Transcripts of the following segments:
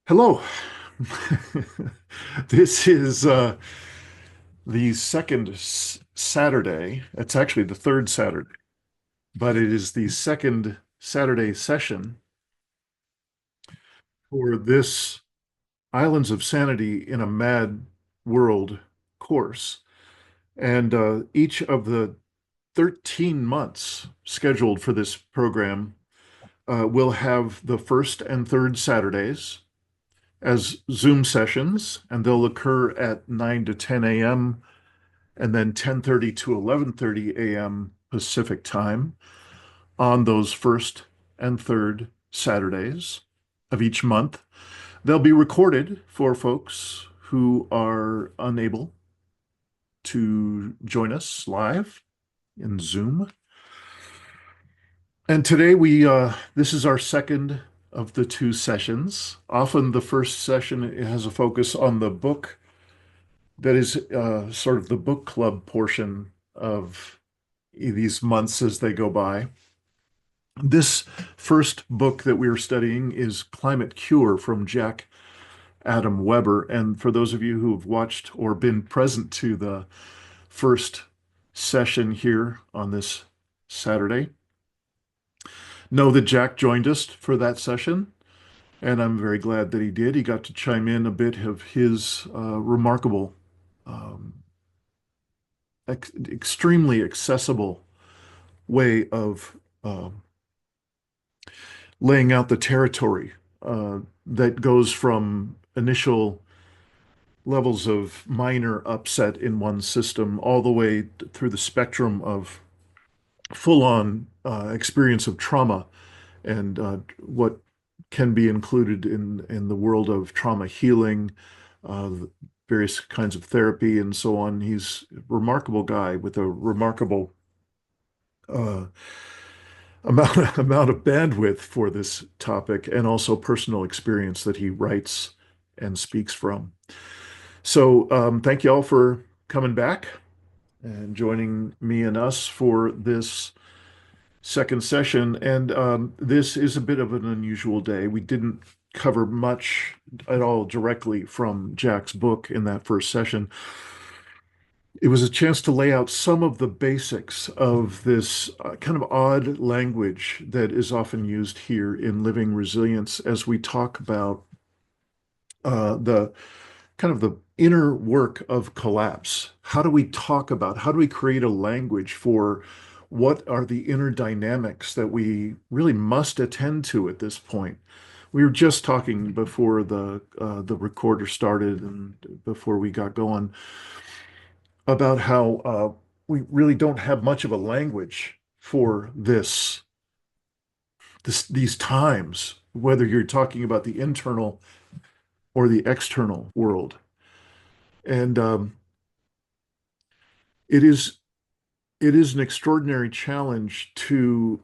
Hello. This is the second Saturday. It's actually the third Saturday, but it is the second Saturday session for this Islands of Sanity in a Mad World course. And each of the 13 months scheduled for this program will have the first and third Saturdays as Zoom sessions, and they'll occur at 9 to 10 a.m. and then 10:30 to 11:30 a.m. Pacific time on those first and third Saturdays of each month. They'll be recorded for folks who are unable to join us live in Zoom. And today this is our second of the two sessions. Often the first session has a focus on the book that is sort of the book club portion of these months as they go by. This first book that we are studying is Climate Cure from Jack Adam Weber. And for those of you who have watched or been present to the first session here on this Saturday, know that Jack joined us for that session. And I'm very glad that he did. He got to chime in a bit of his remarkable, um, extremely accessible way of laying out the territory that goes from initial levels of minor upset in one system all the way through the spectrum of full-on experience of trauma and what can be included in the world of trauma healing, uh, various kinds of therapy, and so on. He's a remarkable guy with a remarkable uh, amount of bandwidth for this topic and also personal experience that he writes and speaks from. So thank you all for coming back and joining me and us for this second session. And this is a bit of an unusual day. We didn't cover much at all directly from Jack's book in that first session. It was a chance to lay out some of the basics of this kind of odd language that is often used here in Living Resilience as we talk about the kind of the inner work of collapse. How do we talk about, how do we create a language for what are the inner dynamics that we really must attend to at this point? We were just talking before the recorder started and before we got going about how we really don't have much of a language for these times, whether you're talking about the internal or the external world. And it is it is an extraordinary challenge to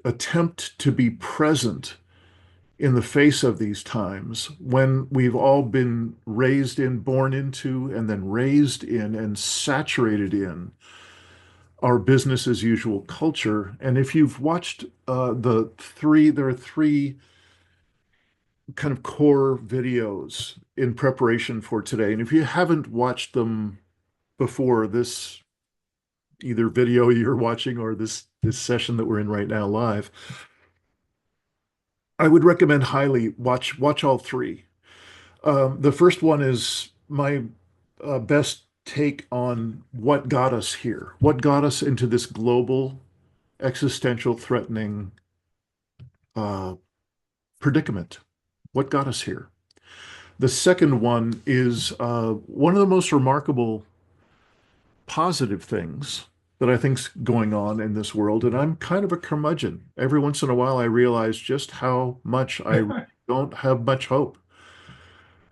attempt to be present in the face of these times when we've all been raised in, born into, and then raised in and saturated in our business as usual culture. And if you've watched there are three kind of core videos in preparation for today. And if you haven't watched them before this, either video you're watching or this session that we're in right now live, I would recommend highly watch all three. The first one is my best take on what got us here, what got us into this global existential threatening uh, predicament, what got us here. The second one is one of the most remarkable positive things that I think's going on in this world, and I'm kind of a curmudgeon. Every once in a while, I realize just how much I don't have much hope.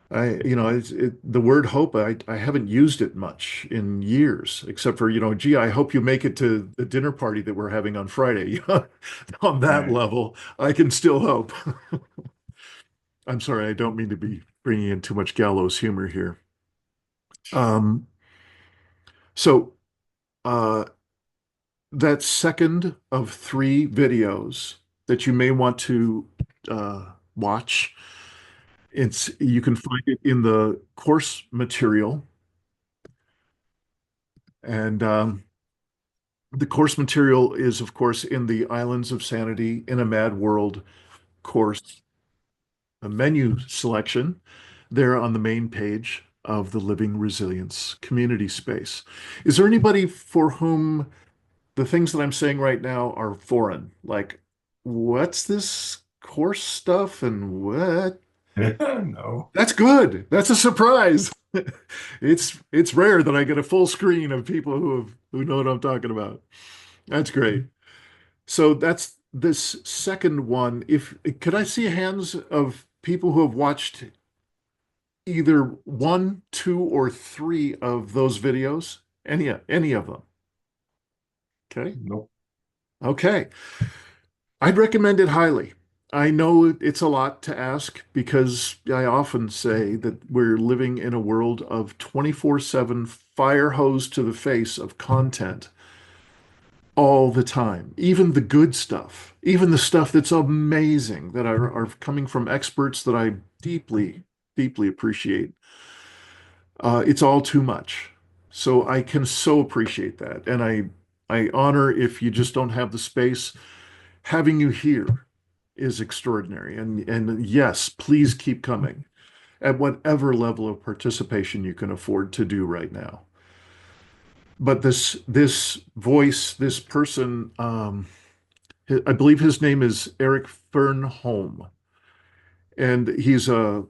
The word hope, I haven't used it much in years, except for, gee, I hope you make it to the dinner party that we're having on Friday. On that Right. level, I can still hope. I'm sorry, I don't mean to be bringing in too much gallows humor here. Um, so, uh, that second of three videos that you may want to watch You can find it in the course material, and the course material is, of course, in the Islands of Sanity in a Mad World course, a menu selection there on the main page of the Living Resilience community space. Is there anybody for whom the things that I'm saying right now are foreign? Like, what's this course stuff and what? No. That's good. That's a surprise. It's rare that I get a full screen of people who know what I'm talking about. That's great. So that's this second one. If could I see hands of people who have watched either one, two, or three of those videos? Any of them? Okay. Nope. Okay. I'd recommend it highly. I know it's a lot to ask because I often say that we're living in a world of 24/7 fire hose to the face of content all the time. Even the good stuff, even the stuff that's amazing that are coming from experts that I deeply, deeply appreciate. It's all too much. So I can so appreciate that. And I honor if you just don't have the space. Having you here is extraordinary. And yes, please keep coming at whatever level of participation you can afford to do right now. But this voice, this person, I believe his name is Eric Fernholm, and he's a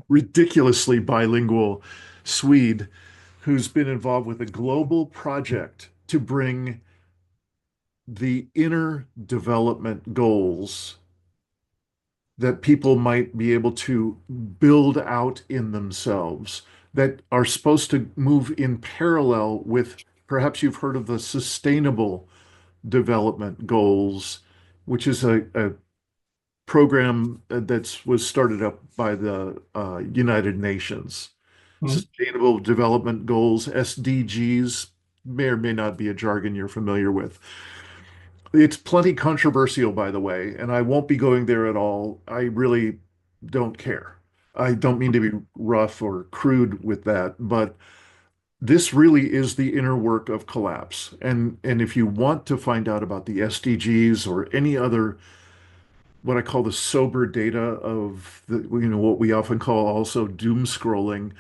ridiculously bilingual Swede who's been involved with a global project to bring the inner development goals that people might be able to build out in themselves that are supposed to move in parallel with, perhaps you've heard of the sustainable development goals, which is a program that was started up by the United Nations. Hmm. Sustainable Development Goals, SDGs, may or may not be a jargon you're familiar with. It's plenty controversial, by the way, and I won't be going there at all. I really don't care. I don't mean to be rough or crude with that, but this really is the inner work of collapse. And if you want to find out about the SDGs or any other what I call the sober data of what we often call also doom scrolling,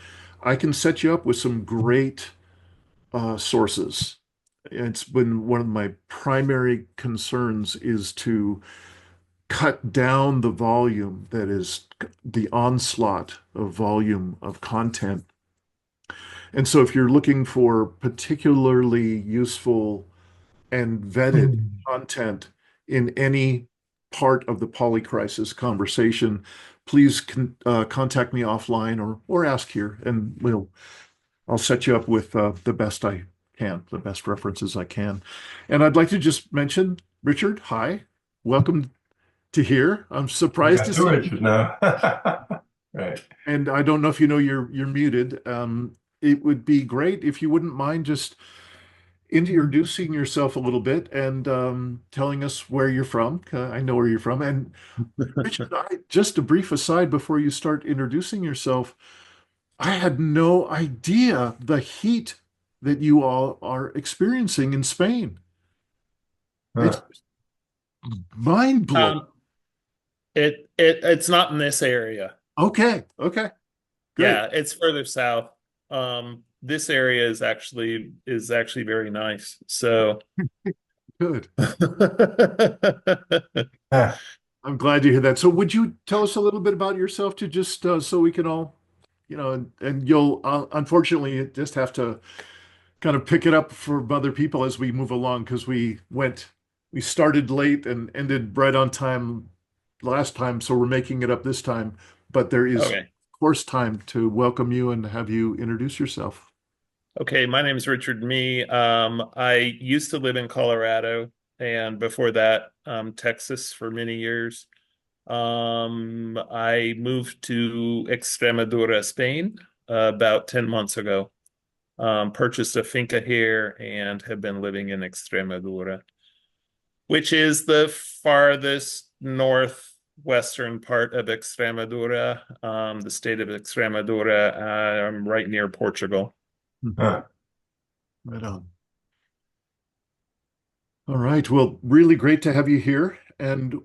I can set you up with some great sources. It's been one of my primary concerns is to cut down the volume that is the onslaught of volume of content. And so if you're looking for particularly useful and vetted Hmm. content in any part of the polycrisis conversation, please contact me offline or ask here, and I'll set you up with the best I can, the best references I can. And I'd like to just mention, Richard, hi, welcome to here. I'm We surprised got to two see you, Richards now. Right. and I don't know if you know you're muted. It would be great if you wouldn't mind just introducing yourself a little bit and telling us where you're from. I know where you're from. And Richard, just a brief aside before you start introducing yourself, I had no idea the heat that you all are experiencing in Spain. It's Huh. mind-blowing. Um, it's not in this area. Okay, okay, great, Yeah, it's further south. This area is actually very nice. So good. okay. Huh. I'm glad to hear that. So would you tell us a little bit about yourself to just so we can all, and you'll unfortunately just have to kind of pick it up for other people as we move along because we started late and ended right on time last time, so we're making it up this time. But there is, of course, time to welcome you and have you introduce yourself. Okay, my name is Richard Mee. I used to live in Colorado and before that, Texas for many years. I moved to Extremadura, Spain, about 10 months ago. Purchased a finca here and have been living in Extremadura, which is the farthest north. western part of Extremadura, the state of Extremadura. I'm right near Portugal. Huh. Right on. All right. Well, really great to have you here. And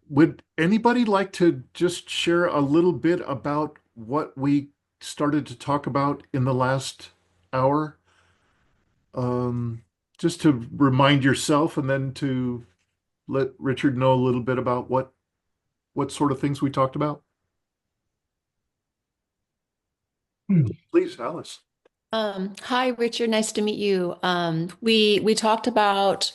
would anybody like to just share a little bit about what we started to talk about in the last hour? Um, just to remind yourself and then to let Richard know a little bit about what sort of things we talked about. Hmm. Please, Alice. Hi, Richard. Nice to meet you. We talked about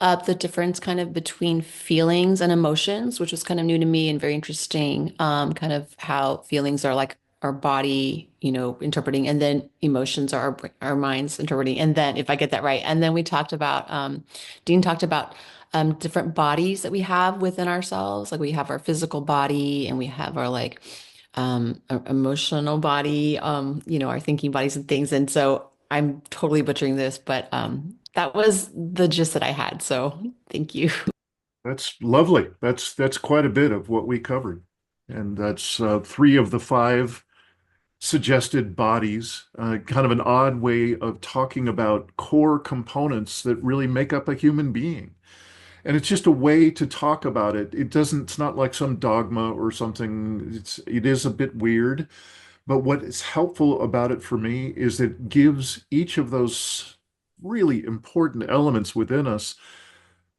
the difference kind of between feelings and emotions, which was kind of new to me and very interesting. Kind of how feelings are like our body, interpreting, and then emotions are our minds interpreting. And then, if I get that right, and then we talked about Dean talked about different bodies that we have within ourselves. Like we have our physical body, and we have our like emotional body, our thinking bodies and things. And so I'm totally butchering this, but that was the gist that I had. So thank you. That's lovely. That's quite a bit of what we covered. And that's three of the five suggested bodies, kind of an odd way of talking about core components that really make up a human being. And it's just a way to talk about it. It's not like some dogma or something. It is a bit weird, but what is helpful about it for me is it gives each of those really important elements within us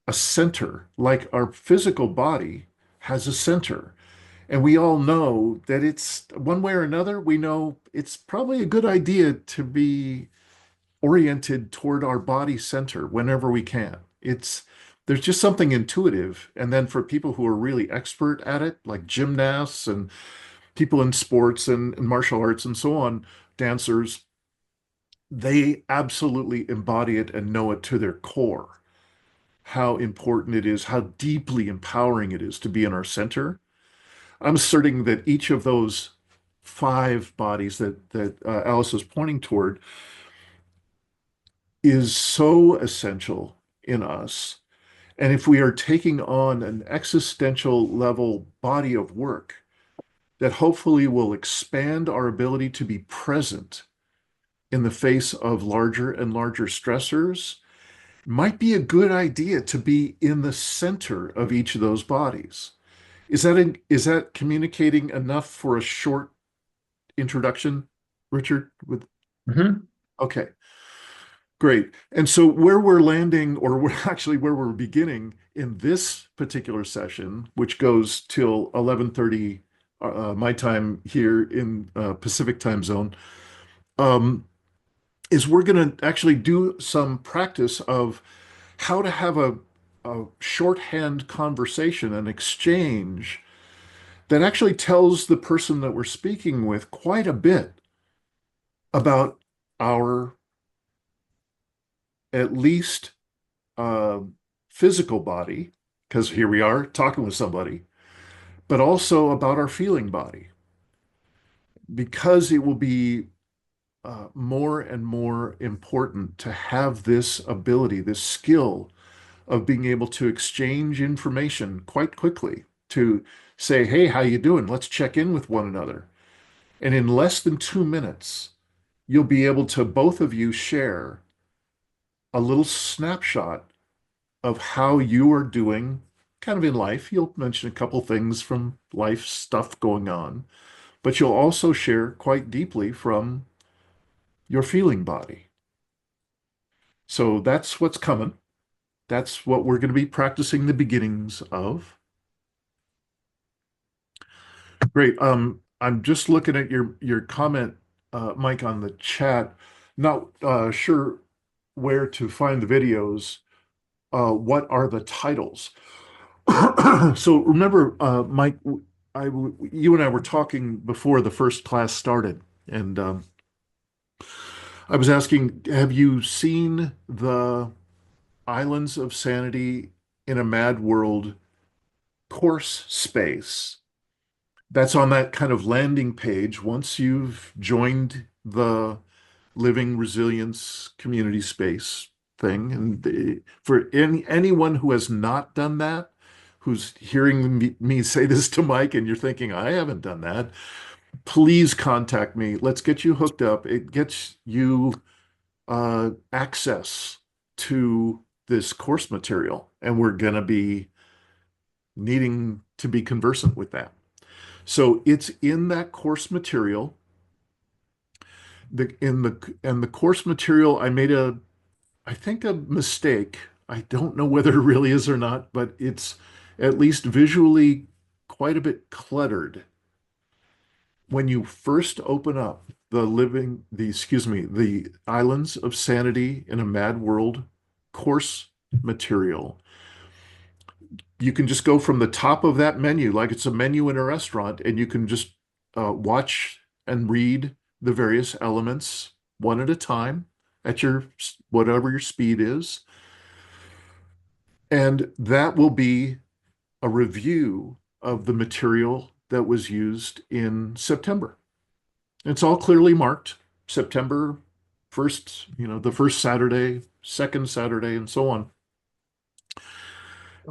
a center, like our physical body has a center. And we all know that it's one way or another, we know it's probably a good idea to be oriented toward our body center whenever we can. There's just something intuitive. And then for people who are really expert at it, like gymnasts and people in sports and martial arts and so on, dancers, they absolutely embody it and know it to their core, how important it is, how deeply empowering it is to be in our center. I'm asserting that each of those five bodies that Alice is pointing toward is so essential in us. And if we are taking on an existential level body of work that hopefully will expand our ability to be present in the face of larger and larger stressors, might be a good idea to be in the center of each of those bodies. Is that communicating enough for a short introduction, Richard? Mhm. Okay, great. And so where we're landing, or actually where we're beginning in this particular session, which goes till 11:30 my time here in Pacific time zone, um, is we're going to actually do some practice of how to have a shorthand conversation, an exchange that actually tells the person that we're speaking with quite a bit about our at least uh, physical body, because here we are talking with somebody, but also about our feeling body, because it will be more and more important to have this ability, this skill of being able to exchange information quite quickly, to say, hey, how you doing? Let's check in with one another. And in less than 2 minutes, you'll be able to both of you share a little snapshot of how you are doing kind of in life. You'll mention a couple things from life stuff going on, but you'll also share quite deeply from your feeling body. So that's what's coming. That's what we're going to be practicing the beginnings of. Great. I'm just looking at your comment, Mike, on the chat. Not sure where to find the videos. What are the titles? So remember, Mike, you and I were talking before the first class started, and I was asking, have you seen the Islands of Sanity in a Mad World course space? That's on that kind of landing page once you've joined the Living Resilience community space thing. And for anyone who has not done that, who's hearing me say this to Mike and you're thinking, I haven't done that, please contact me. Let's get you hooked up. It gets you access to this course material, and we're going to be needing to be conversant with that. So it's in that course material. The course material, I think a mistake. I don't know whether it really is or not, but it's at least visually quite a bit cluttered. When you first open up the Islands of Sanity in a Mad World course material, you can just go from the top of that menu, like it's a menu in a restaurant, and you can just watch and read the various elements one at a time at your whatever your speed is. And that will be a review of the material that was used in September. It's all clearly marked September 1st, the first Saturday, second Saturday, and so on.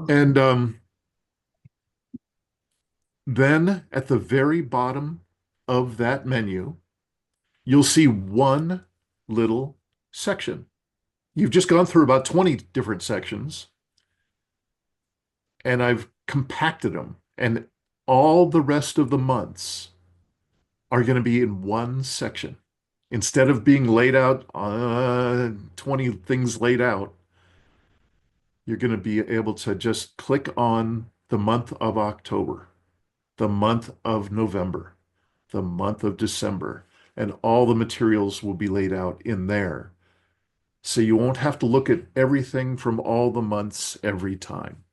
And then at the very bottom of that menu, you'll see one little section. You've just gone through about 20 different sections, and I've compacted them. And all the rest of the months are going to be in one section. Instead of being laid out, 20 things laid out, you're going to be able to just click on the month of October, the month of November, the month of December, and all the materials will be laid out in there. So you won't have to look at everything from all the months every time.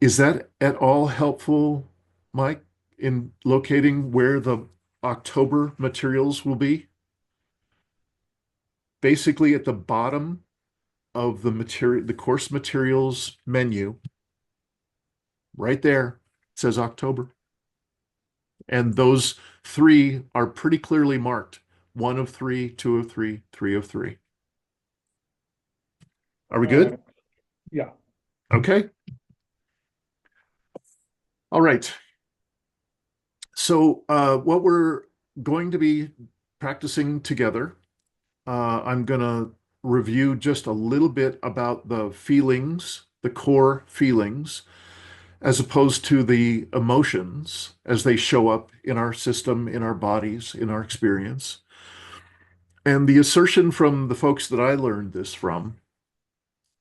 Is that at all helpful, Mike, in locating where the October materials will be? Basically at the bottom of the course materials menu, right there, it says October. And those three are pretty clearly marked. 1 of 3, 2 of 3, 3 of 3. Are we good? Yeah. Okay. All right. So what we're going to be practicing together, I'm going to review just a little bit about the feelings, the core feelings, as opposed to the emotions as they show up in our system, in our bodies, in our experience. And the assertion from the folks that I learned this from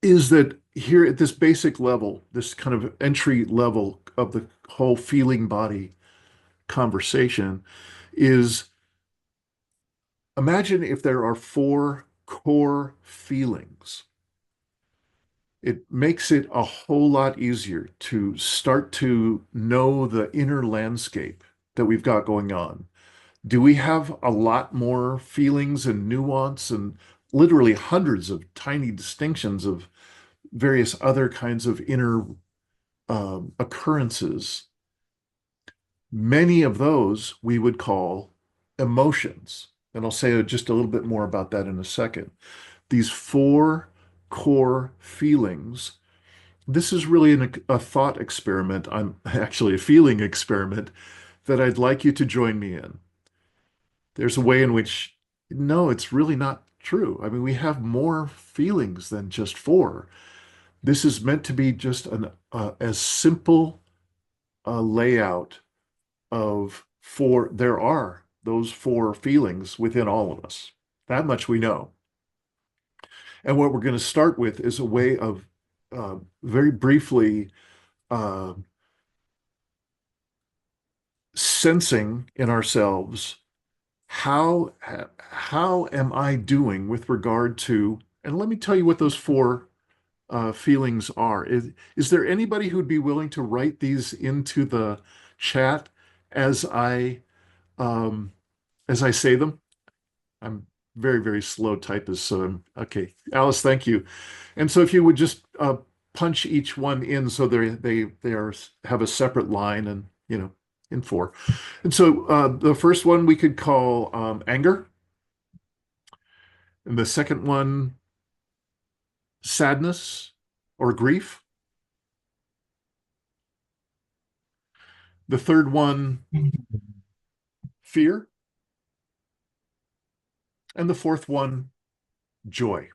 is that here at this basic level, this kind of entry level of the whole feeling body conversation is imagine if there are 4 core feelings. It makes it a whole lot easier to start to know the inner landscape that we've got going on. Do we have a lot more feelings and nuance and literally hundreds of tiny distinctions of various other kinds of inner occurrences? Many of those we would call emotions. And I'll say just a little bit more about that in a second. These 4 core feelings. This is really a thought experiment. I'm actually a feeling experiment that I'd like you to join me in. There's a way in which, no, it's really not true. I mean, we have more feelings than just 4. This is meant to be just as simple a layout of 4. There are those 4 feelings within all of us. That much we know. And what we're going to start with is a way of very briefly sensing in ourselves how am I doing with regard to, and let me tell you what those 4 feelings are. Is there anybody who'd be willing to write these into the chat as I say them? I'm very, very slow typist, so okay. Alice, thank you. And so if you would just punch each one in so have a separate line and in 4. And so the first one we could call anger, and the second one sadness or grief. The third one, fear. And the fourth one, joy.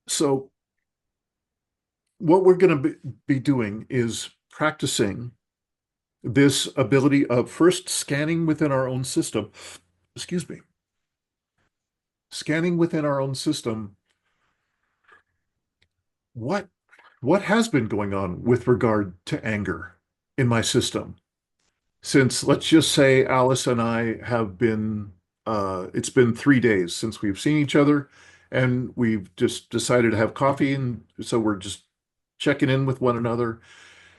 So, what we're going to be doing is practicing this ability of first scanning within our own system. Excuse me. Scanning within our own system. What what has been going on with regard to anger in my system? Since let's just say Alice and I have been, it's been 3 days since we've seen each other, and we've just decided to have coffee, and so we're just checking in with one another,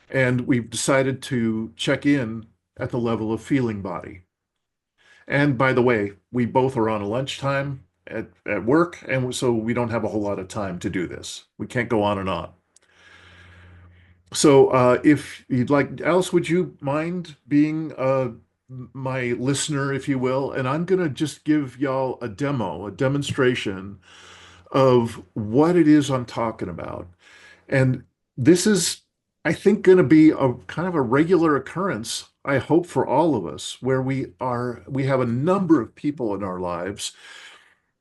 and we've decided to check in at the level of feeling body. And by the way, we both are on a lunchtime at work, and so we don't have a whole lot of time to do this. We can't go on and on. So, if you'd like, Alice, would you mind being my listener, if you will? And I'm going to just give y'all a demo, a demonstration of what it is I'm talking about. And this is, I think, going to be a kind of a regular occurrence, I hope, for all of us, where we have a number of people in our lives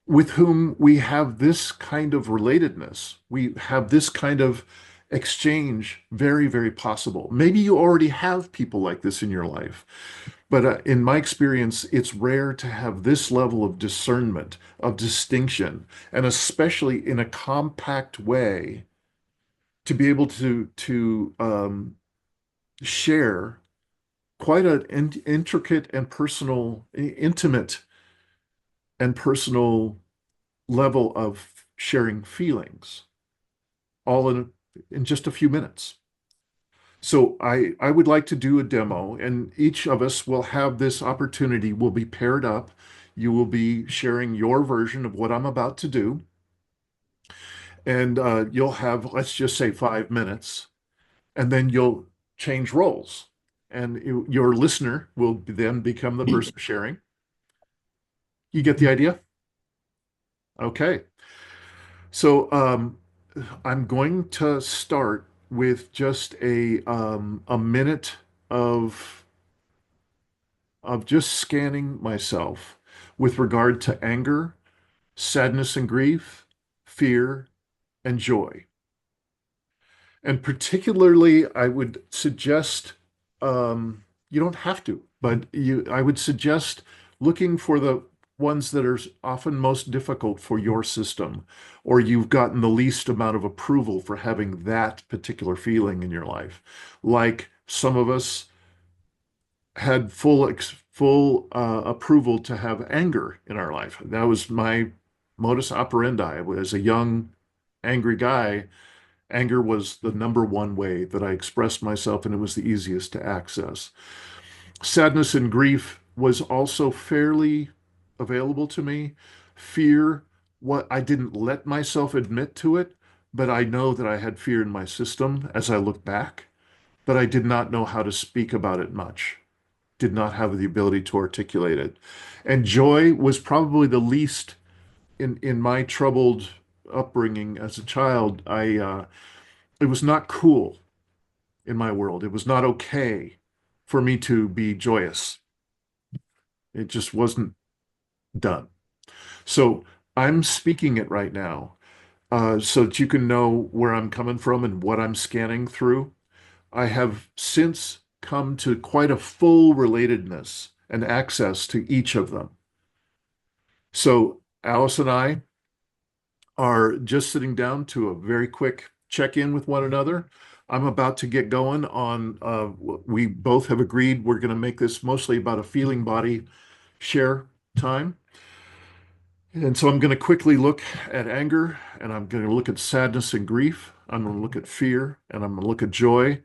with whom we have this kind of relatedness. We have this kind of exchange very, very possible. Maybe you already have people like this in your life, but in my experience, it's rare to have this level of discernment, of distinction, and especially in a compact way to be able to share quite an intricate and personal, intimate and personal level of sharing feelings, all in just a few minutes. So I would like to do a demo, and each of us will have this opportunity. We'll be paired up. You will be sharing your version of what I'm about to do, and you'll have, let's just say, 5 minutes, and then you'll change roles, and your listener will then become the person sharing. You get the idea? Okay. So I'm going to start with just a minute of just scanning myself with regard to anger, sadness and grief, fear, and joy. And particularly, I would suggest, you don't have to, but I would suggest looking for the ones that are often most difficult for your system, or you've gotten the least amount of approval for having that particular feeling in your life. Like some of us had full approval to have anger in our life. That was my modus operandi. As a young, angry guy, anger was the number one way that I expressed myself, and it was the easiest to access. Sadness and grief was also fairly available to me. Fear, what I didn't let myself admit to it, but I know that I had fear in my system as I look back, but I did not know how to speak about it much, did not have the ability to articulate it. And joy was probably the least in my troubled upbringing as a child. It was not cool in my world. It was not okay for me to be joyous. It just wasn't done. So I'm speaking it right now, so that you can know where I'm coming from and what I'm scanning through. I have since come to quite a full relatedness and access to each of them. So Alice and I are just sitting down to a very quick check-in with one another. I'm about to get going on, we both have agreed we're going to make this mostly about a feeling body share time. And so I'm going to quickly look at anger, and I'm going to look at sadness and grief. I'm going to look at fear, and I'm going to look at joy.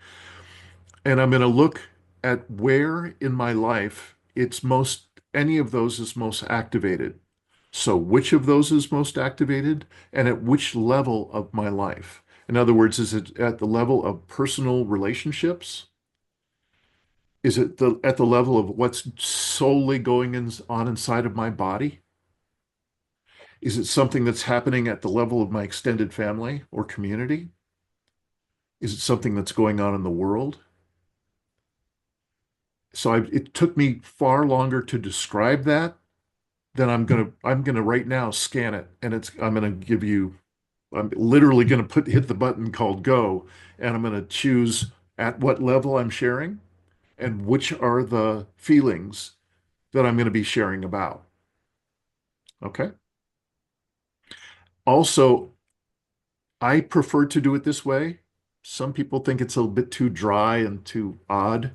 And I'm going to look at where in my life any of those is most activated. So which of those is most activated and at which level of my life? In other words, is it at the level of personal relationships? Is it at the level of what's solely on inside of my body? Is it something that's happening at the level of my extended family or community? Is it something that's going on in the world? So it took me far longer to describe that than I'm gonna right now scan it, and I'm gonna give you I'm literally gonna hit the button called go, and I'm gonna choose at what level I'm sharing and which are the feelings that I'm gonna be sharing about. Okay. Also, I prefer to do it this way. Some people think it's a bit too dry and too odd.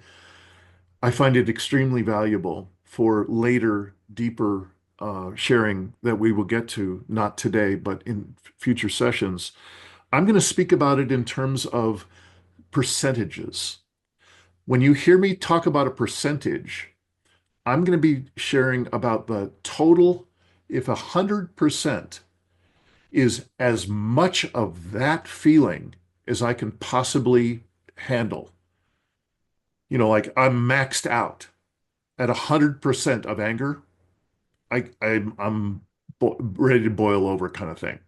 I find it extremely valuable for later, deeper sharing that we will get to, not today, but in future sessions. I'm going to speak about it in terms of percentages. When you hear me talk about a percentage, I'm going to be sharing about the total. If 100% is as much of that feeling as I can possibly handle, like I'm maxed out at 100% of anger, I'm ready to boil over kind of thing.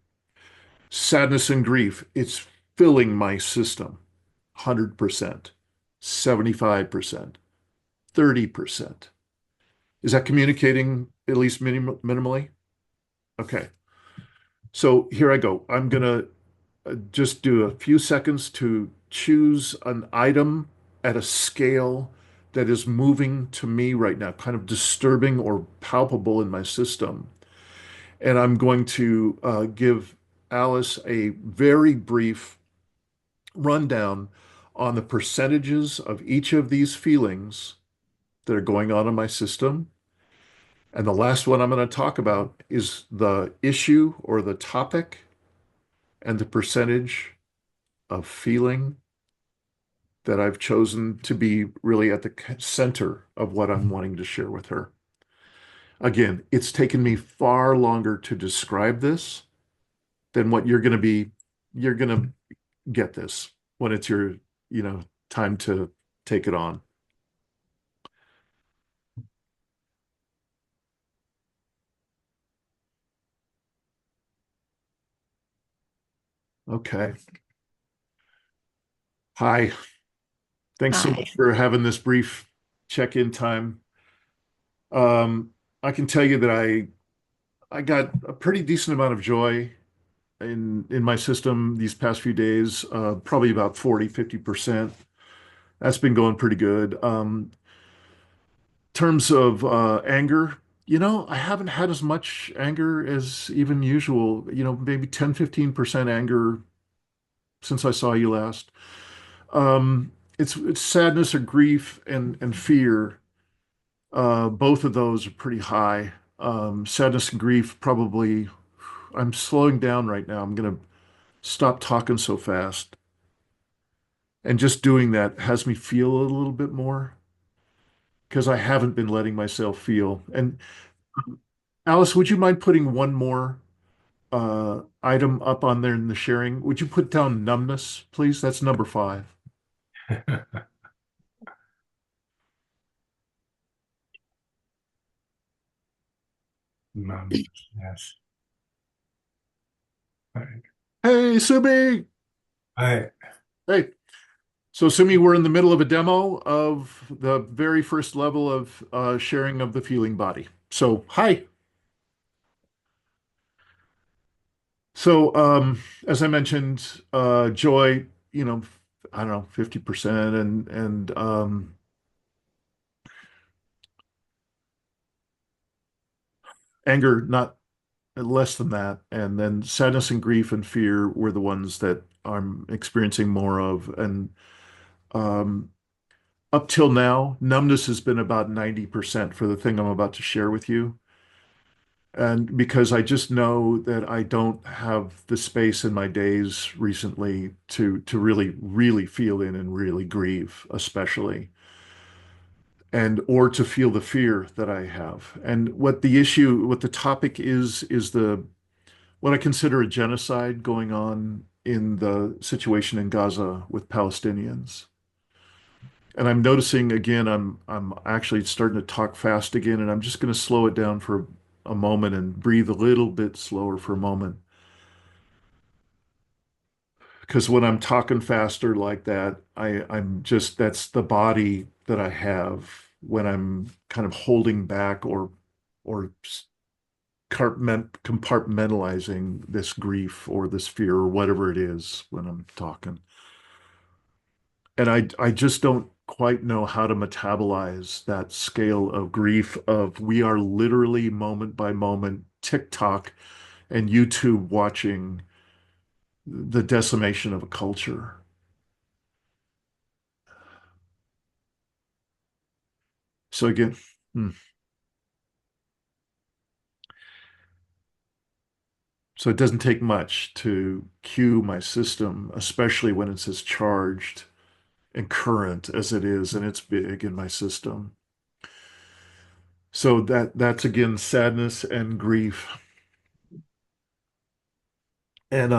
Sadness and grief, it's filling my system 100%, 75%, 30%. Is that communicating at least minimally? Okay. So here I go. I'm going to just do a few seconds to choose an item at a scale that is moving to me right now, kind of disturbing or palpable in my system. And I'm going to give Alice a very brief rundown on the percentages of each of these feelings that are going on in my system. And the last one I'm going to talk about is the issue or the topic and the percentage of feeling that I've chosen to be really at the center of what I'm wanting to share with her. Again, it's taken me far longer to describe this than what you're going to get this when it's your, time to take it on. Okay. Hi. Thanks so Hi. much for having this brief check-in time. Um, I can tell you that I got a pretty decent amount of joy in my system these past few days, probably about 40-50%. That's been going pretty good. Terms of anger, I haven't had as much anger as even usual, maybe 10-15% anger since I saw you last. It's sadness or grief and fear. Both of those are pretty high. Sadness and grief, probably, I'm slowing down right now. I'm going to stop talking so fast. And just doing that has me feel a little bit more because I haven't been letting myself feel. And Alice, would you mind putting one more item up on there in the sharing? Would you put down numbness, please? That's number 5. Mom, yes. Right. Hey, Sumi! Hi. Hey. So, Sumi, we're in the middle of a demo of the very first level of sharing of the feeling body. So, hi. So, as I mentioned, joy, I don't know, 50%, and anger, not less than that. And then sadness and grief and fear were the ones that I'm experiencing more of. And um, up till now, numbness has been about 90% for the thing I'm about to share with you. And because I just know that I don't have the space in my days recently to really, really feel in and really grieve, especially, and or to feel the fear that I have. And what the topic is the what I consider a genocide going on in the situation in Gaza with Palestinians. And I'm noticing again, I'm actually starting to talk fast again, and I'm just going to slow it down for a moment and breathe a little bit slower for a moment. because when I'm talking faster like that, I'm just that's the body that I have when I'm kind of holding back or compartmentalizing this grief or this fear or whatever it is when I'm talking. And I just don't quite know how to metabolize that scale of grief of we are literally moment by moment TikTok and YouTube watching the decimation of a culture. So again, hmm. So it doesn't take much to cue my system, especially when it's as charged and current as it is, and it's big in my system. So that's again sadness and grief. And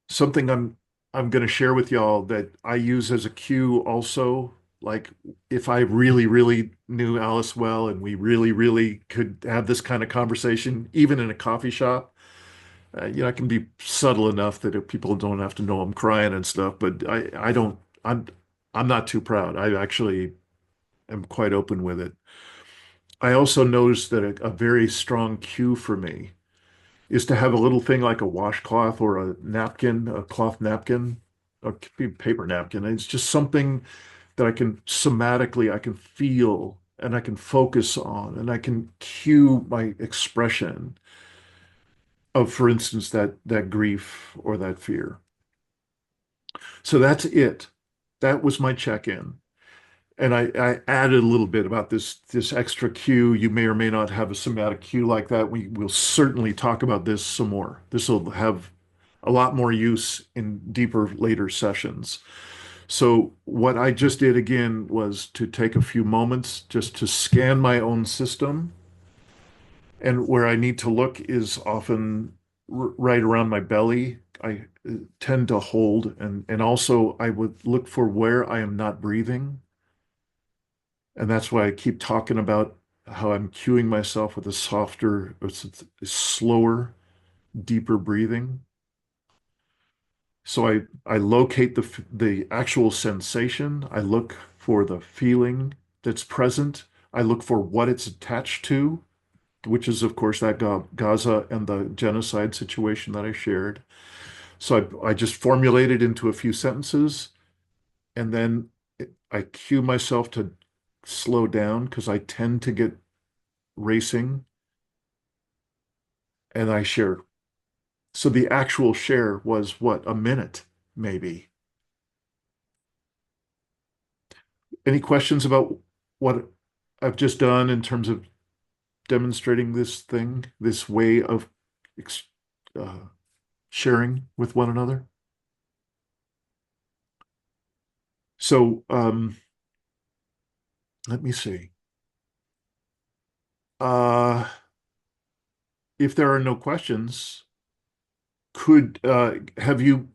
something I'm going to share with y'all that I use as a cue also, like if I really, really knew Alice well and we really, really could have this kind of conversation, even in a coffee shop, I can be subtle enough that if people don't have to know I'm crying and stuff, but I don't, I'm not too proud. I actually am quite open with it. I also noticed that a very strong cue for me is to have a little thing like a washcloth or a napkin, a cloth napkin, a paper napkin. It's just something that I can somatically, I can feel and I can focus on and I can cue my expression of, for instance, that grief or that fear. So that's it. That was my check-in. And I added a little bit about this extra cue. You may or may not have a somatic cue like that. We will certainly talk about this some more. This will have a lot more use in deeper later sessions. So what I just did again was to take a few moments just to scan my own system. And where I need to look is often right around my belly. I tend to hold and also I would look for where I am not breathing. And that's why I keep talking about how I'm cueing myself with a softer, slower, deeper breathing. So I locate the actual sensation. I look for the feeling that's present. I look for what it's attached to, which is, of course, that Gaza and the genocide situation that I shared. So I just formulate it into a few sentences, and then I cue myself to slow down because I tend to get racing, and I share. So the actual share was what, a minute, maybe. Any questions about what I've just done in terms of demonstrating this thing, this way of uh, sharing with one another? So let me see. Uh, if there are no questions, could have you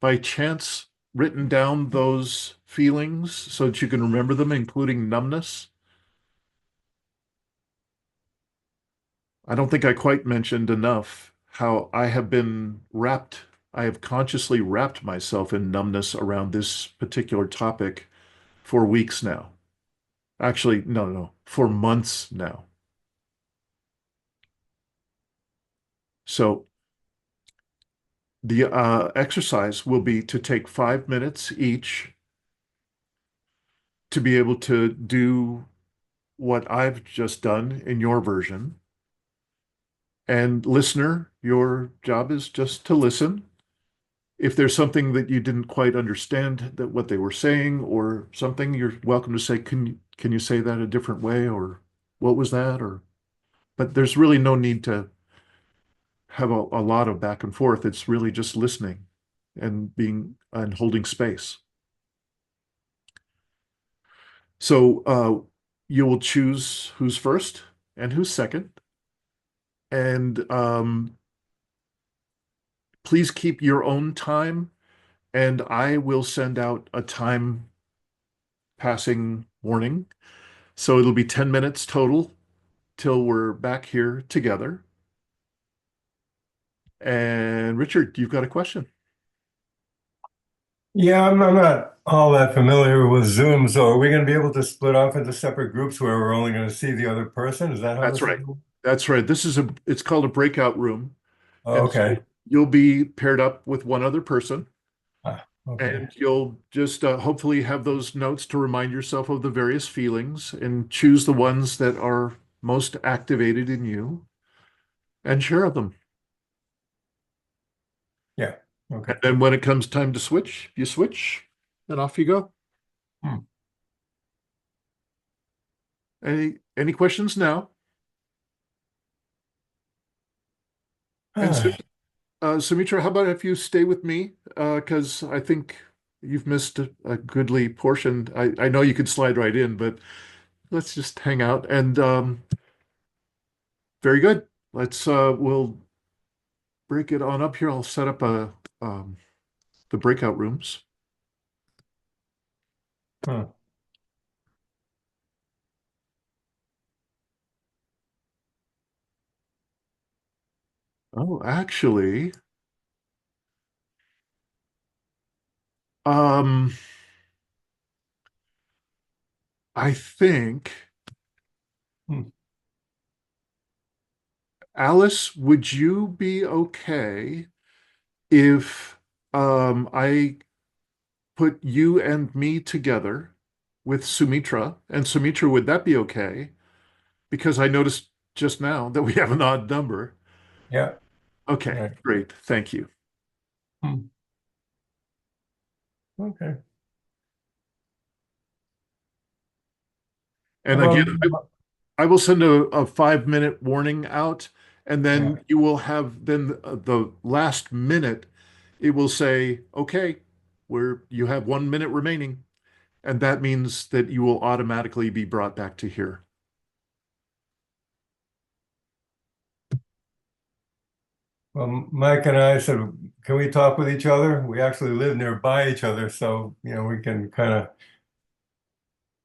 by chance written down those feelings so that you can remember them, including numbness? I don't think I quite mentioned enough how I have been wrapped, I have consciously wrapped myself in numbness around this particular topic for weeks now. Actually, no, for months now. So the exercise will be to take 5 minutes each to be able to do what I've just done in your version. And listener, your job is just to listen. If there's something that you didn't quite understand that what they were saying or something, you're welcome to say, can you say that a different way? Or what was that? Or but there's really no need to have a lot of back and forth. It's really just listening and being and holding space. So you will choose who's first and who's second. And please keep your own time, and I will send out a time passing warning. So it'll be 10 minutes total till we're back here together. And Richard, you've got a question. Yeah, I'm not all that familiar with Zoom, so are we going to be able to split off into separate groups where we're only going to see the other person? Is that how That's this is? right. That's right. It's called a breakout room. Oh, And so okay. you'll be paired up with one other person, Okay. and you'll just hopefully have those notes to remind yourself of the various feelings and choose the ones that are most activated in you and share them. Yeah. And Okay. then when it comes time to switch, you switch and off you go. Hmm. Any questions now? And so, Sumitra, how about if you stay with me? Because I think you've missed a goodly portion. I know you could slide right in, but let's just hang out. And very good. We'll break it on up here. I'll set up um, the breakout rooms. Huh. Oh, actually, um, I think, Hmm. Alice, would you be okay if I put you and me together with Sumitra? And Sumitra, would that be okay? Because I noticed just now that we have an odd number. Yeah. Okay, Right. great. Thank you. Hmm. Okay. And again, Well, I will send a 5 minute warning out, and yeah. then you will have the last minute, it will say, okay, you have 1 minute remaining. And that means that you will automatically be brought back to here. Well, Mike and I said, can we talk with each other? We actually live nearby each other, so we can kind of.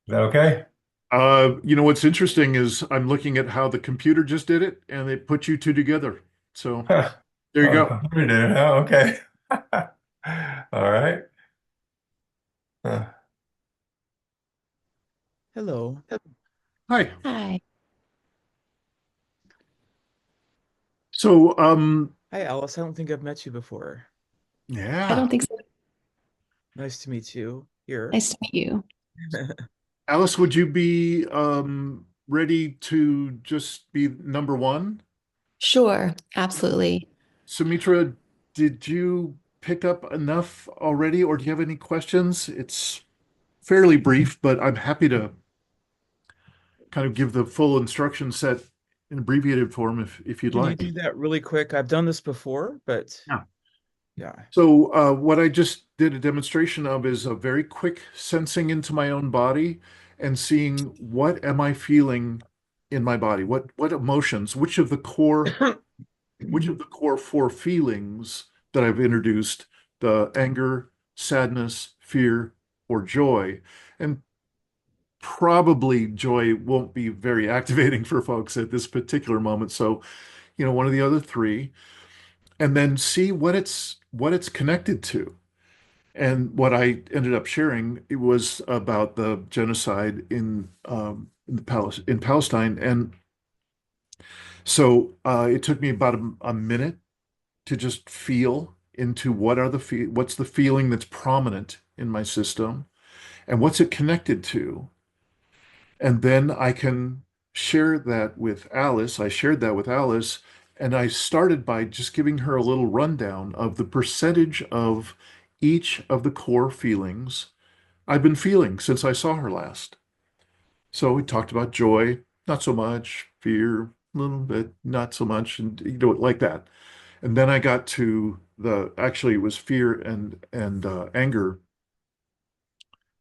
Is that okay? What's interesting is I'm looking at how the computer just did it, and it put you two together. So there you Oh, the go. computer did it, huh? Okay. All right. Uh, Hello. Hi. Hi. So, Hi, Alice. I don't think I've met you before. I yeah, don't think so. Nice to meet you here. Nice to meet you. Alice, would you be ready to just be number one? Sure, absolutely. Sumitra, did you pick up enough already, or do you have any questions? It's fairly brief, but I'm happy to kind of give the full instruction set in abbreviated form if you'd Can you like. do that really quick? I've done this before, but Yeah. yeah. So, what I just did a demonstration of is a very quick sensing into my own body and seeing what am I feeling in my body? What emotions, which of the core four feelings that I've introduced, the anger, sadness, fear, or joy. And probably joy won't be very activating for folks at this particular moment. So, one of the other three, and then see what it's connected to. And what I ended up sharing, it was about the genocide in Palestine. And so it took me about a minute to just feel into what's the feeling that's prominent in my system and what's it connected to. And then I can share that with Alice. I shared that with Alice, and I started by just giving her a little rundown of the percentage of each of the core feelings I've been feeling since I saw her last. So we talked about joy, not so much, fear, a little bit, not so much, and like that. And then I got to actually it was fear and anger.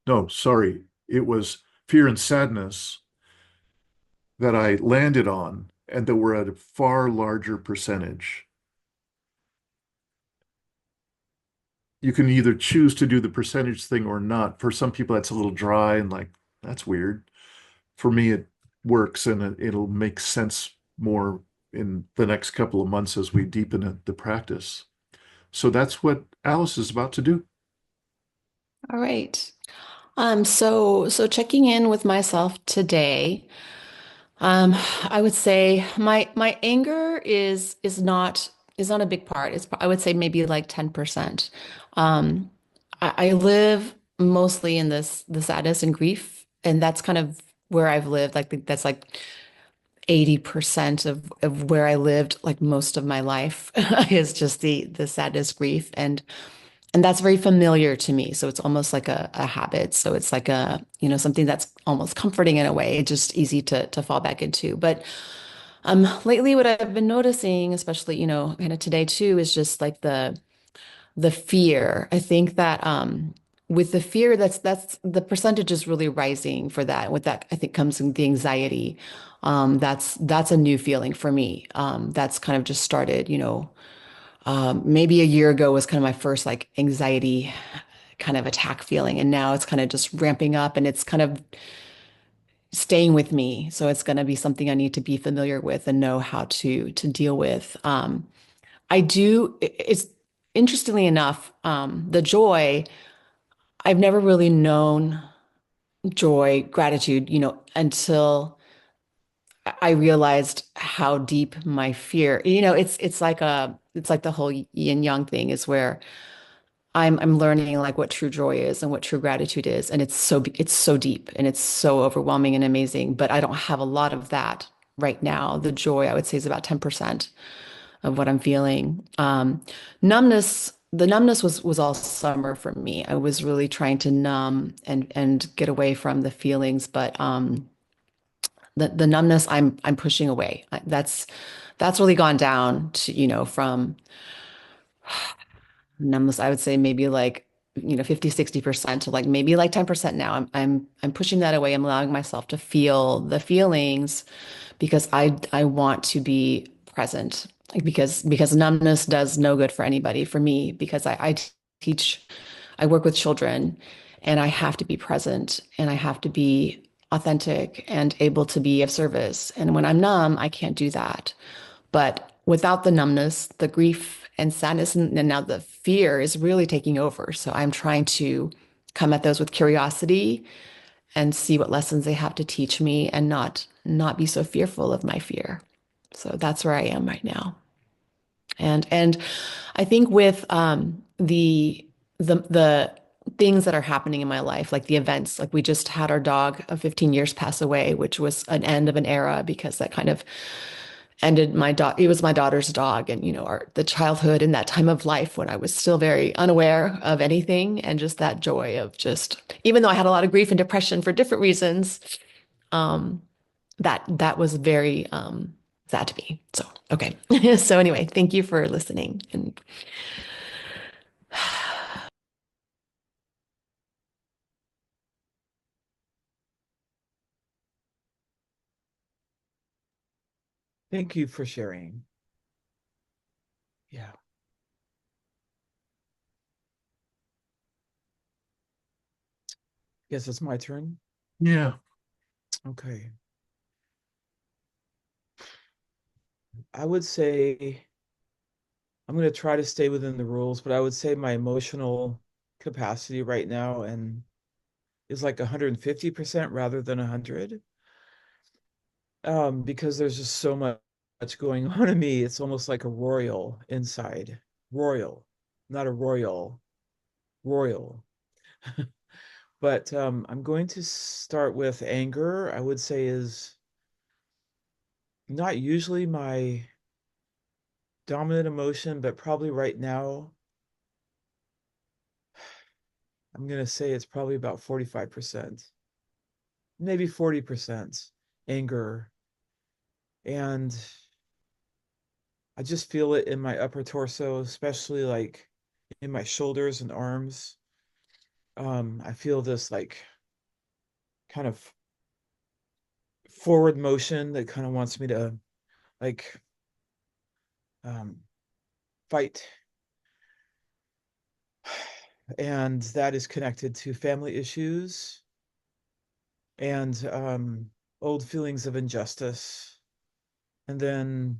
No, sorry, it was fear and sadness that I landed on, and that were at a far larger percentage. You can either choose to do the percentage thing or not. For some people, that's a little dry and like, that's weird. For me, it works and it'll make sense more in the next couple of months as we deepen the practice. So that's what Alice is about to do. All right. So checking in with myself today, I would say my anger is not a big part. I would say maybe like 10%. I live mostly in the sadness and grief, and that's kind of where I've lived. Like that's like 80% of where I lived like most of my life is just the sadness, grief, and that's very familiar to me. So it's almost like a habit. So it's like something that's almost comforting in a way, just easy to fall back into. But lately what I've been noticing, especially, kind of today too, is just like the fear. I think that with the fear, that's the percentage is really rising for that. With that, I think comes in the anxiety. That's a new feeling for me. That's kind of just started, maybe a year ago was kind of my first like anxiety kind of attack feeling. And now it's kind of just ramping up and it's kind of staying with me. So it's going to be something I need to be familiar with and know how to deal with. It's interestingly enough, the joy, I've never really known joy, gratitude, until I realized how deep my fear, it's like the whole yin yang thing is where I'm learning like what true joy is and what true gratitude is. And it's so deep and it's so overwhelming and amazing. But I don't have a lot of that right now. The joy, I would say, is about 10% of what I'm feeling. The numbness was all summer for me. I was really trying to numb and get away from the feelings, but the numbness I'm pushing away. That's really gone down to, from numbness, I would say maybe like, 50, 60% to like maybe like 10% now. I'm pushing that away. I'm allowing myself to feel the feelings because I want to be present. Like because numbness does no good for anybody, for me, because I teach, I work with children and I have to be present and I have to be authentic and able to be of service. And when I'm numb, I can't do that. But without the numbness, the grief and sadness, and now the fear is really taking over. So I'm trying to come at those with curiosity and see what lessons they have to teach me and not be so fearful of my fear. So that's where I am right now. And I think with the things that are happening in my life, like the events, like we just had our dog of 15 years pass away, which was an end of an era because that kind of ended it was my daughter's dog and the childhood and that time of life when I was still very unaware of anything and just that joy of just even though I had a lot of grief and depression for different reasons, um that was very sad to me. So okay. So anyway, thank you for listening and Thank you for sharing. Yeah. Guess it's my turn. Yeah. Okay. I would say I'm going to try to stay within the rules, but I would say my emotional capacity right now and is like 150% rather than 100. Because there's just so much going on in me. It's almost like a royal inside. Royal, not a royal, royal. But I'm going to start with anger. I would say is not usually my dominant emotion, but probably right now, I'm going to say it's probably about 45%, maybe 40% anger. And I just feel it in my upper torso, especially like in my shoulders and arms. I feel this like kind of forward motion that kind of wants me to like um, fight. And that is connected to family issues and old feelings of injustice. And then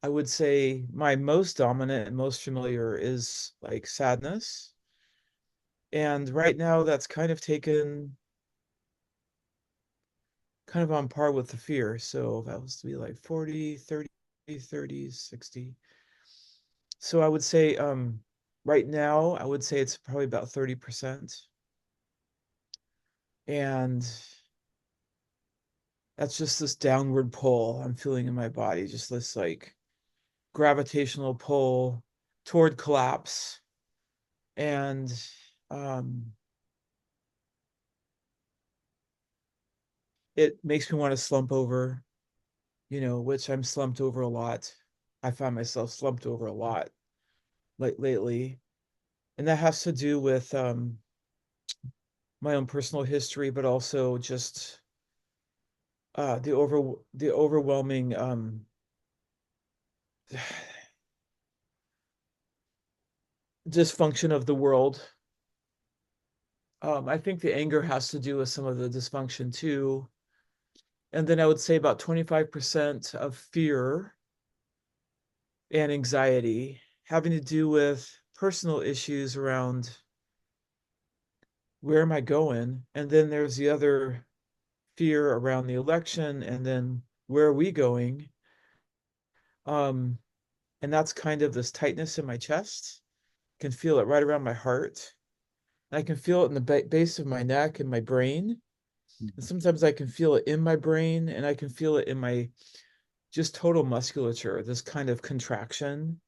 I would say my most dominant and most familiar is like sadness. And right now that's kind of taken kind of on par with the fear. So that was to be like 40, 30, 30, 60. So I would say right now I would say it's probably about 30%. And that's just this downward pull I'm feeling in my body, just this like gravitational pull toward collapse. And um it makes me want to slump over, which I'm slumped over a lot. I find myself slumped over a lot like lately. And that has to do with my own personal history, but also just the overwhelming dysfunction of the world. I think the anger has to do with some of the dysfunction too. And then I would say about 25% of fear and anxiety having to do with personal issues around where am I going? And then there's the other fear around the election, and then where are we going? Um, and that's kind of this tightness in my chest. I can feel it right around my heart. And I can feel it in the base of my neck and my brain. And sometimes I can feel it in my brain, and I can feel it in my just total musculature, this kind of contraction.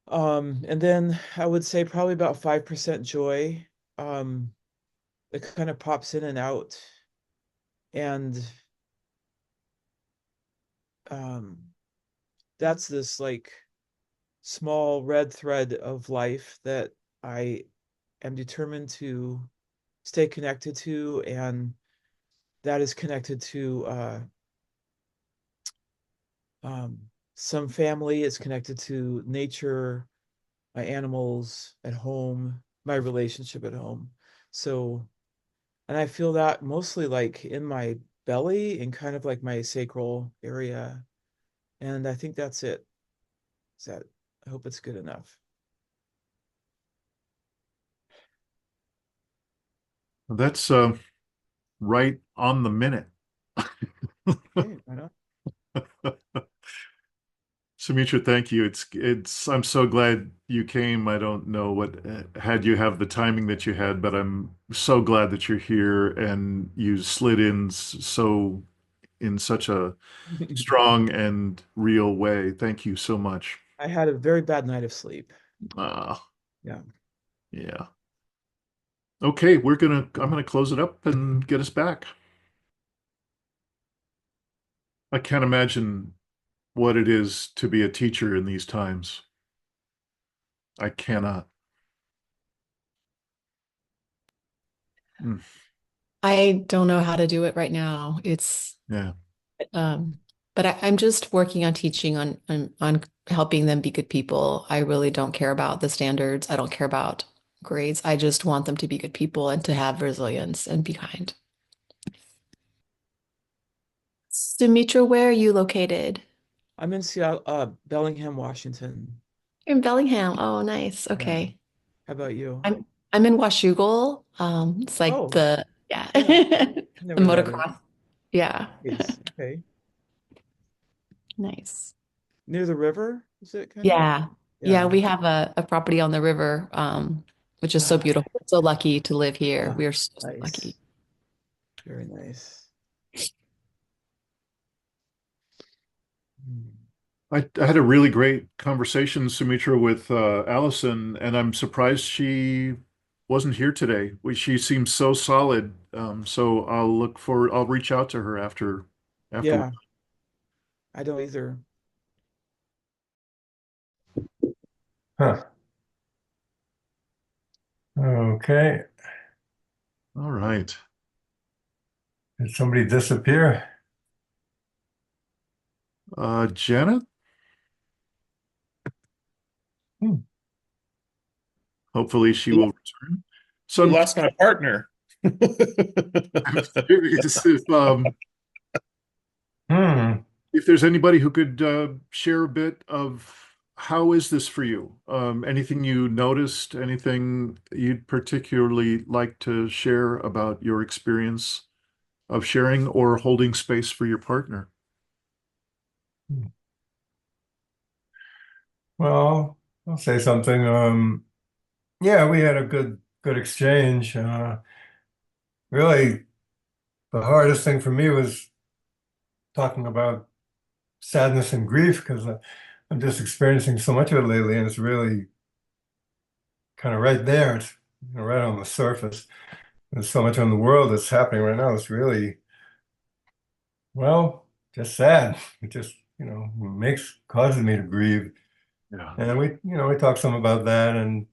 And then I would say probably about 5% joy. Um, it kind of pops in and out. And um, that's this like small red thread of life that I am determined to stay connected to, and that is connected to um, some family, it's connected to nature, my animals at home, my relationship at home. So, and I feel that mostly like in my belly and kind of like my sacral area. And I think that's it. Is that, I hope it's good enough. That's right on the minute. Okay, right on. Sumitra, thank you. I'm so glad you came. I don't know what had you have the timing that you had, but I'm so glad that you're here and you slid in so in such a strong and real way. Thank you so much. I had a very bad night of sleep. Uh, Yeah. yeah. Okay, I'm gonna close it up and get us back. I can't imagine what it is to be a teacher in these times. I cannot. Mm, I don't know how to do it right now. yeah. Um, but I'm just working on teaching on helping them be good people. I really don't care about the standards. I don't care about grades. I just want them to be good people and to have resilience and be kind. Sumitra, where are you located? I'm in Seattle, Bellingham, Washington. You're in Bellingham. Oh, nice. Yeah. Okay. How about you? I'm in Washougal. It's like Oh, yeah, yeah. the I never been there. motocross. Yeah. Nice. Okay. Nice. Near the river, is it kind of? Yeah. Yeah, Yeah. we have a property on the river, which is so Ah, beautiful. So lucky to live here. ah, We are so nice. lucky. Very nice. Hmm. I had a really great conversation, Sumitra, with Allison, and I'm surprised she wasn't here today. She seems so solid. So I'll reach out to her after. Yeah, I don't either. Huh. Okay. All right. Did somebody disappear? Janet, Hmm. hopefully she will return. So You lost my partner. I'm curious if Hmm. if there's anybody who could share a bit of how is this for you? Anything you noticed, anything you'd particularly like to share about your experience of sharing or holding space for your partner? Well, I'll say something. Yeah, we had a good exchange. Really, the hardest thing for me was talking about sadness and grief because I'm just experiencing so much of it lately, and it's really kind of right there. It's right on the surface. There's so much in the world that's happening right now. It's really, well, just sad. It just, causes me to grieve. Yeah. And we talked some about that and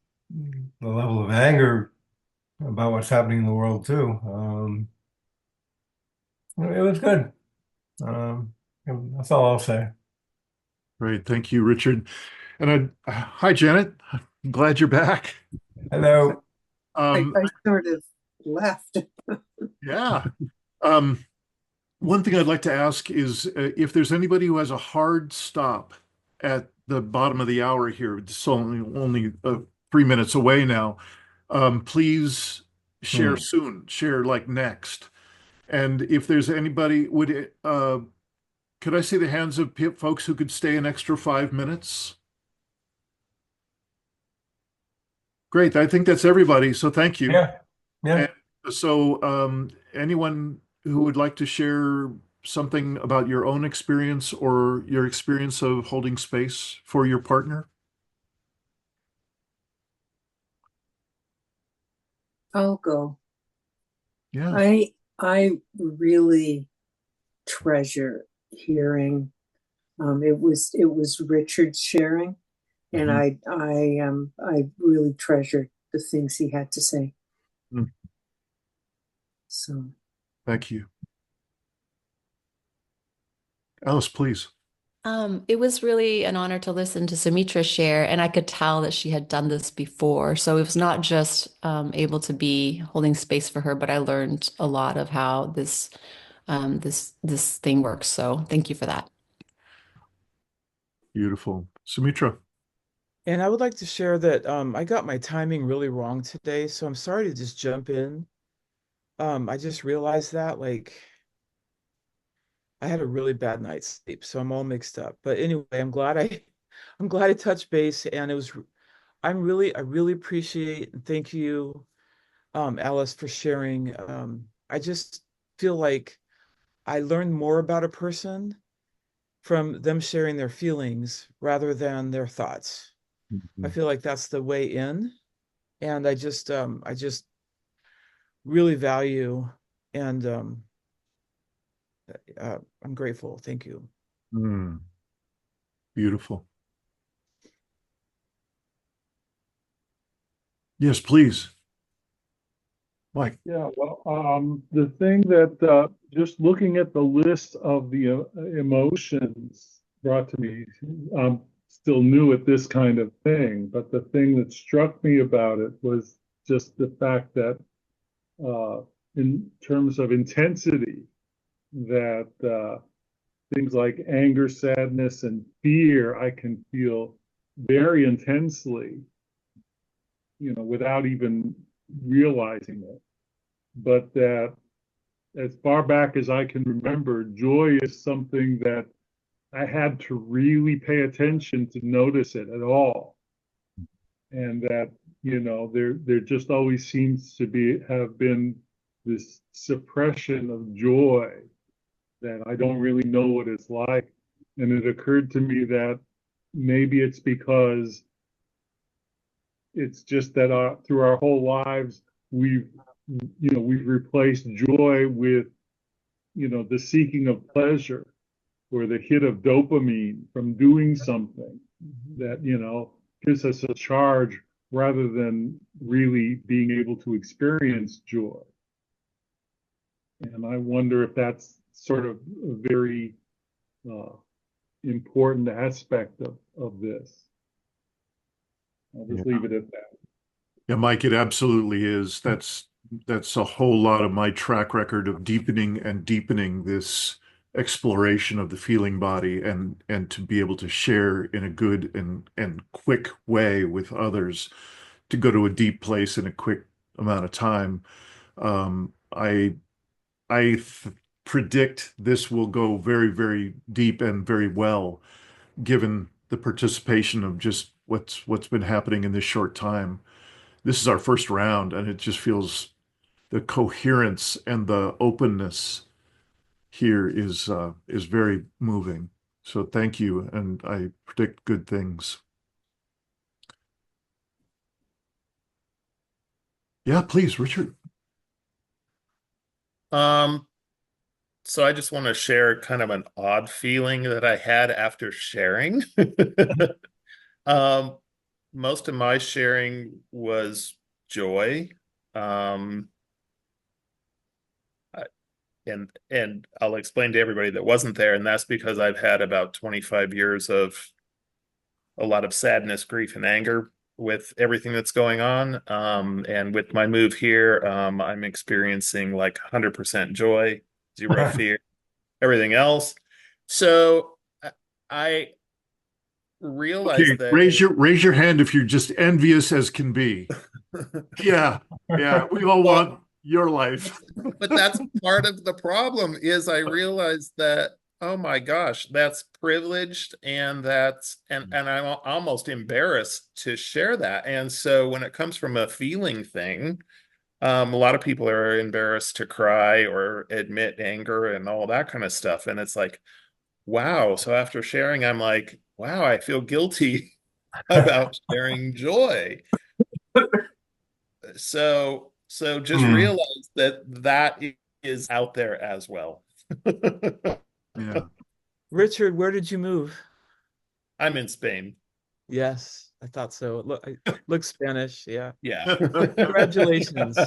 the level of anger about what's happening in the world too. It was good. Um, that's all I'll say. Great. Thank you, Richard. And hi, Janet. I'm glad you're back. Hello. Um, I sort of left. yeah. Um, One thing I'd like to ask is if there's anybody who has a hard stop at the bottom of the hour here, it's only 3 minutes away now. Please share Hmm. soon, share like next. And if there's anybody, could I see the hands of folks who could stay an extra 5 minutes? Great. I think that's everybody. So thank you. Yeah. Yeah. And so, anyone who would like to share something about your own experience or your experience of holding space for your partner? I'll go. Yeah. I really treasure hearing. It was Richard sharing, and Mhm. I really treasured the things he had to say. Mm. So Thank you. Alice, please. It was really an honor to listen to Sumitra share, and I could tell that she had done this before. So it was not just able to be holding space for her, but I learned a lot of how this thing works. So thank you for that. Beautiful. Sumitra. And I would like to share that I got my timing really wrong today, so I'm sorry to just jump in. I just realized that like I had a really bad night's sleep, so I'm all mixed up. But anyway, I'm glad I touched base, and I really appreciate and thank you, Alice, for sharing. I just feel like I learned more about a person from them sharing their feelings rather than their thoughts. I Mhm. feel like that's the way in, and I just really value and I'm grateful. Thank you. Mm, beautiful. Yes, please. Mike. Yeah, well, the thing that just looking at the list of the emotions brought to me, I'm still new at this kind of thing, but the thing that struck me about it was just the fact that in terms of intensity, that things like anger, sadness, and fear, I can feel very intensely, without even realizing it. But that as far back as I can remember, joy is something that I had to really pay attention to notice it at all. And that, there just always seems to have been this suppression of joy that I don't really know what it's like. And it occurred to me that maybe it's because it's just that through our whole lives, we've replaced joy with the seeking of pleasure or the hit of dopamine from doing something that, gives us a charge rather than really being able to experience joy. And I wonder if that's sort of a very uh, important aspect of this. I'll Yeah. just leave it at that. Yeah, Mike, it absolutely is. That's a whole lot of my track record of deepening and deepening this exploration of the feeling body and to be able to share in a good and quick way with others, to go to a deep place in a quick amount of time. I predict this will go very, very deep and very well, given the participation of just what's been happening in this short time. This is our first round, and it just feels the coherence and the openness here is very moving. So thank you, and I predict good things. Yeah, please, Richard. Um, so I just want to share kind of an odd feeling that I had after sharing. Um, most of my sharing was joy. Um, and I'll explain to everybody that wasn't there, and that's because I've had about 25 years of a lot of sadness, grief, and anger with everything that's going on. And with my move here, I'm experiencing like 100% joy, zero fear, everything else. So I realized Okay, that. raise your hand if you're just envious as can be. Yeah, yeah, we all Well, want your life. but that's part of the problem is I realized that, oh my gosh, that's privileged, and and I'm almost embarrassed to share that. And so when it comes from a feeling thing, a lot of people are embarrassed to cry or admit anger and all that kind of stuff. And it's like, wow. So after sharing, I'm like, wow, I feel guilty about sharing joy. So just Hmm. realize that that is out there as well. Yeah. Richard, where did you move? I'm in Spain. Yes, I thought so. Look Spanish. Yeah. Yeah. Congratulations.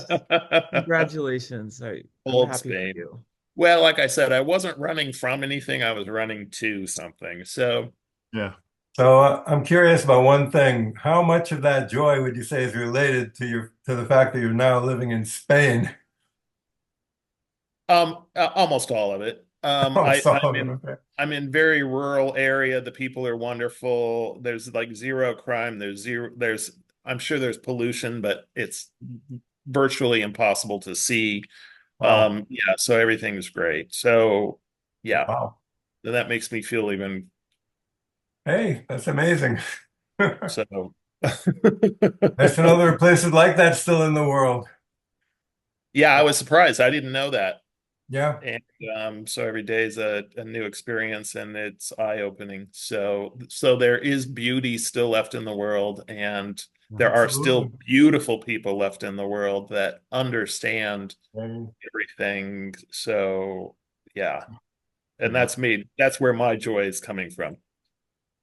Congratulations. I'm Old happy for Spain. you. Well, like I said, I wasn't running from anything. I was running to something. So, Yeah. So I'm curious about one thing. How much of that joy would you say is related to the fact that you're now living in Spain? almost all of it. Oh, Solomon, okay. I'm in very rural area. The people are wonderful. There's like zero crime. I'm sure there's pollution, but it's virtually impossible to see. Wow. Yeah, so everything's great. So yeah, Wow. that makes me feel even Hey, that's amazing. so. Nice to know there are places like that still in the world. Yeah, I was surprised. I didn't know that. Yeah, And so every day is a new experience, and it's eye-opening. So there is beauty still left in the world, and there are still absolutely. beautiful people left in the world that understand Very everything. So yeah, and good. that's me. That's where my joy is coming from.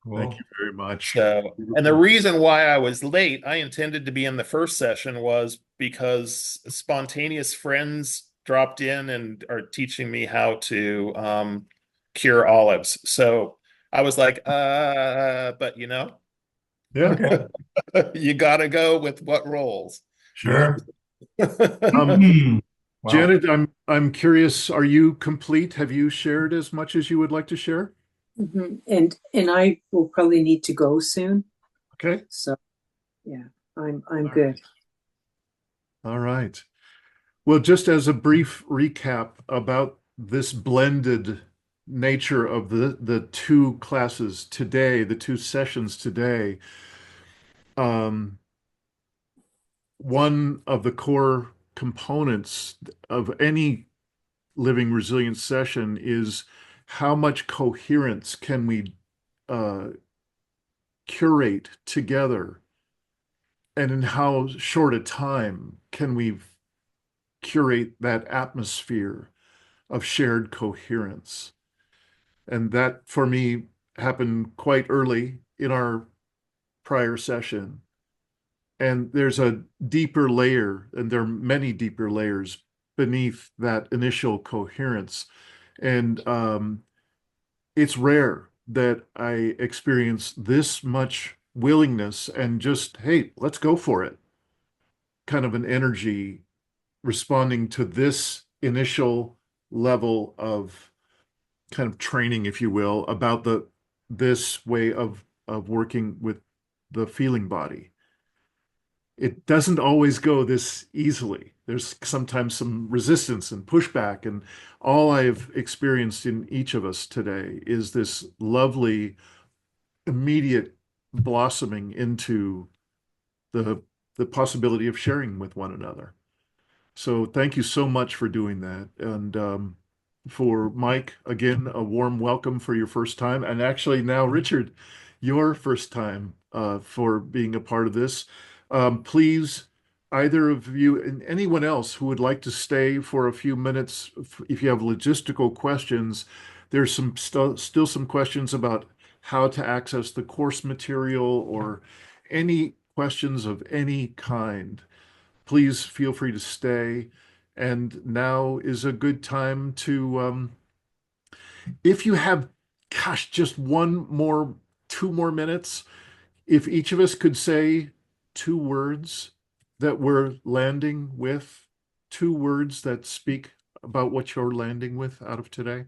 Thank Cool. you very much. So, and the Beautiful. reason why I was late, I intended to be in the first session, was because spontaneous friends dropped in and are teaching me how to cure olives. So I was like, but Yeah. Okay. you gotta go with what rolls. Yeah. Sure. Um, Wow. Janet, I'm curious, are you complete? Have you shared as much as you would like to share? And I will probably need to go soon. Okay. So yeah, I'm All good. right. All right. Well, just as a brief recap about this blended nature of the two classes today, the two sessions today, um, one of the core components of any living resilience session is how much coherence can we uh, curate together, and in how short a time can we curate that atmosphere of shared coherence. And that for me happened quite early in our prior session. And there's a deeper layer, and there are many deeper layers beneath that initial coherence. And it's rare that I experience this much willingness and just, hey, let's go for it, kind of an energy responding to this initial level of kind of training, if you will, about this way of working with the feeling body. It doesn't always go this easily. There's sometimes some resistance and pushback, and all I've experienced in each of us today is this lovely, immediate blossoming into the the possibility of sharing with one another. So thank you so much for doing that. And for Mike, again, a warm welcome for your first time. And actually now, Richard, your first time for being a part of this. Please, either of you and anyone else who would like to stay for a few minutes, if you have logistical questions, there's still some questions about how to access the course material or any questions of any kind. Please feel free to stay. And now is a good time to, if you have, gosh, just 2 more minutes, if each of us could say 2 words that we're landing with, 2 words that speak about what you're landing with out of today.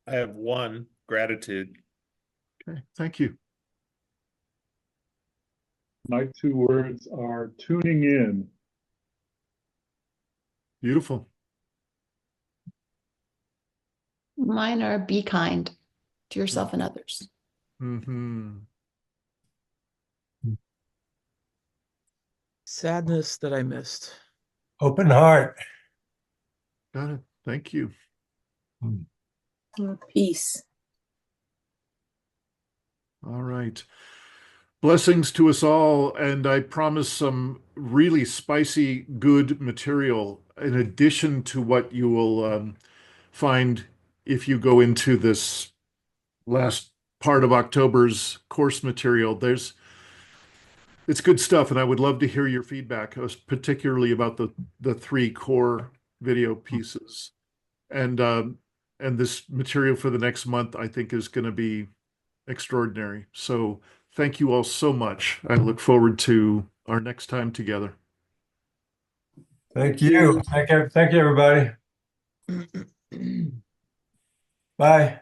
I have one: gratitude. Okay, thank you. My 2 words are tuning in. Beautiful. Mine are be kind to yourself and others. Mm-hmm. Sadness that I missed. Open heart. Got it. Thank you. Peace. All right. Blessings to us all, and I promise some really spicy, good material in addition to what you will find if you go into this last part of October's course material. It's good stuff, and I would love to hear your feedback, particularly about the 3 core video pieces. And this material for the next month, I think, is going to be extraordinary. So thank you all so much. I look forward to our next time together. Thank you. Thank you, everybody. Bye.